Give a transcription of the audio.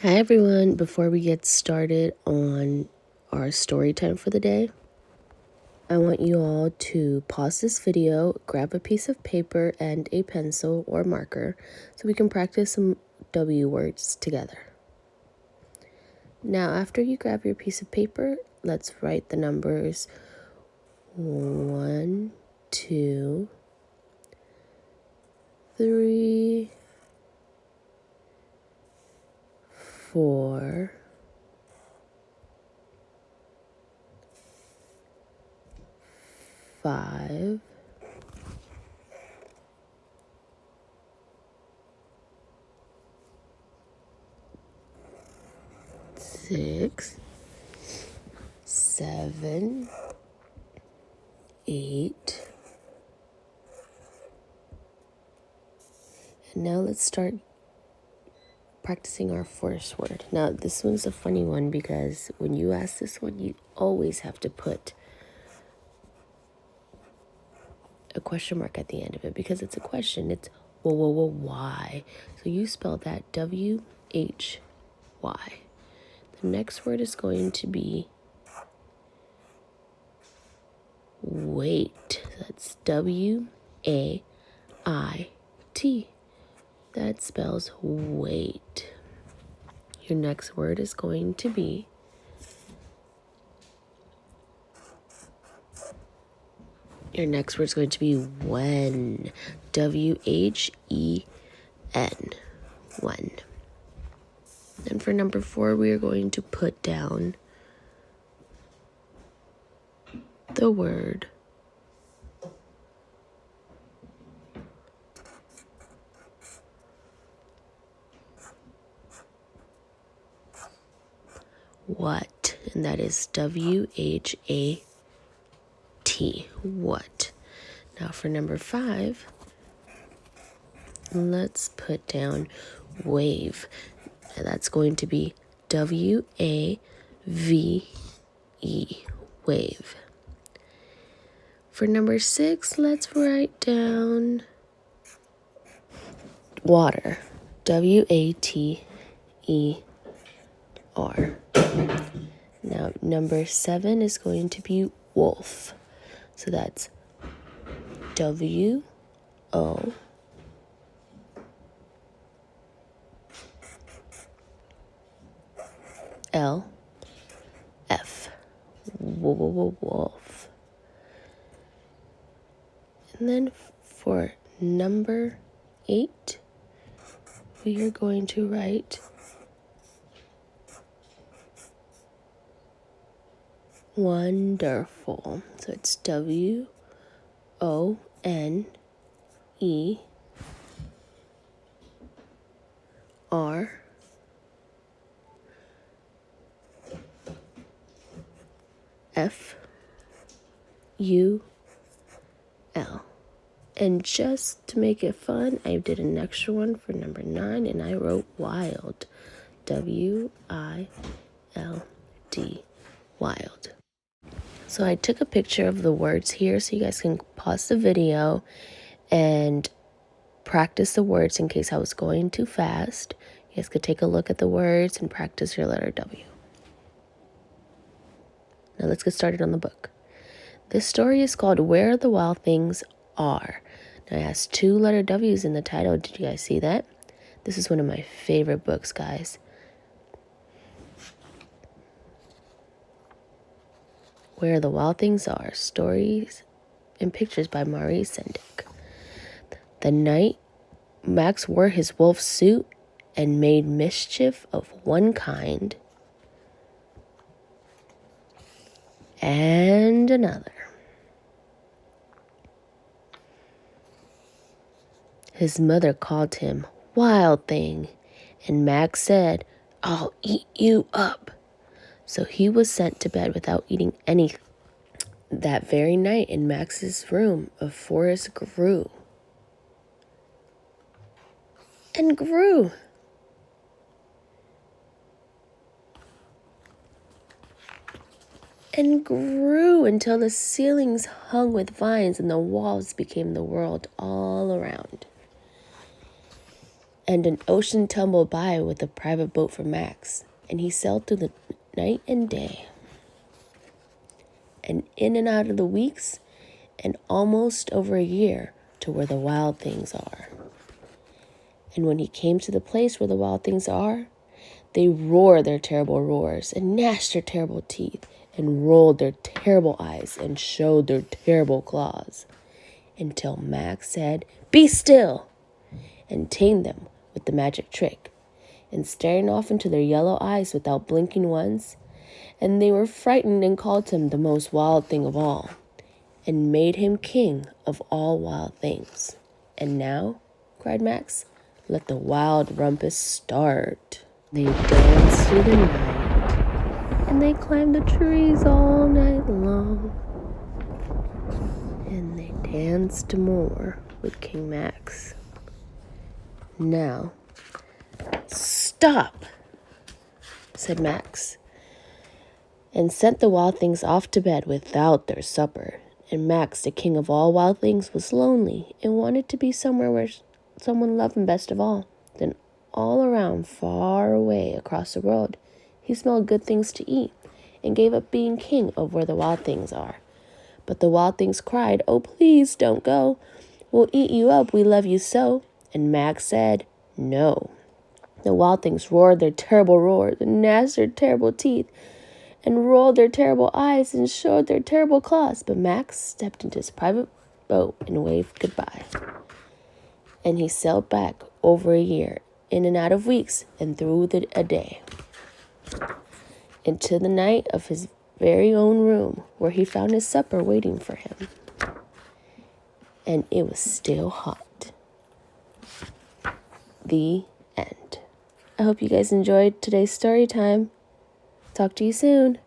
Hi everyone, before we get started on our story time for the day, I want you all to pause this video, grab a piece of paper and a pencil or marker so we can practice some W words together. Now after you grab your piece of paper, let's write the numbers 1, 2, 3, 4, 5, 6, 7, 8. And now let's start practicing our first word. Now this one's a funny one because when you ask this one, you always have to put a question mark at the end of it because it's a question. It's why. So you spell that W-H-Y. The next word is going to be wait. That's W-A-I-T. That spells wait. Your next word is going to be when. W-H-E-N. When. And for number 4, we are going to put down the word what, and that is W-H-A-T. What. Now for number 5, let's put down wave. And that's going to be W-A-V-E. Wave. For number 6, let's write down water. W-A-T-E-R. Now, number 7 is going to be wolf. So that's W-O-L-F. Wolf. And then for number 8, we are going to write wonderful. So it's W-O-N-D-E-R-F-U-L. And just to make it fun, I did an extra one for number 9, and I wrote wild. W-I-L-D. Wild. So I took a picture of the words here so you guys can pause the video and practice the words in case I was going too fast. You guys could take a look at the words and practice your letter W. Now let's get started on the book. This story is called Where the Wild Things Are. Now it has 2 letter W's in the title. Did you guys see that? This is one of my favorite books, guys. Where the Wild Things Are. Stories and pictures by Mari Sendak. The night Max wore his wolf suit and made mischief of one kind and another. His mother called him Wild Thing, and Max said, "I'll eat you up." So he was sent to bed without eating anything. That very night in Max's room, a forest grew. And grew. And grew until the ceilings hung with vines and the walls became the world all around. and an ocean tumbled by with a private boat for Max, and he sailed through the night and day, and in and out of the weeks, and almost over a year to where the wild things are. And when he came to the place where the wild things are, they roared their terrible roars and gnashed their terrible teeth and rolled their terrible eyes and showed their terrible claws until Max said, "Be still," and tamed them with the magic trick, and staring off into their yellow eyes without blinking once, and they were frightened and called him the most wild thing of all, and made him king of all wild things. "And now," cried Max, "let the wild rumpus start." They danced through the night, and they climbed the trees all night long, and they danced more with King Max. "Now, stop," said Max, and sent the wild things off to bed without their supper. And Max, the king of all wild things, was lonely and wanted to be somewhere where someone loved him best of all. Then all around, far away across the world, he smelled good things to eat and gave up being king of where the wild things are. But the wild things cried, "Oh, please don't go. We'll eat you up. We love you so." And Max said, "No." The wild things roared their terrible roars and gnashed their terrible teeth and rolled their terrible eyes and showed their terrible claws. But Max stepped into his private boat and waved goodbye. And he sailed back over a year, in and out of weeks, and through a day, into the night of his very own room, where he found his supper waiting for him. And it was still hot. The end. I hope you guys enjoyed today's story time. Talk to you soon.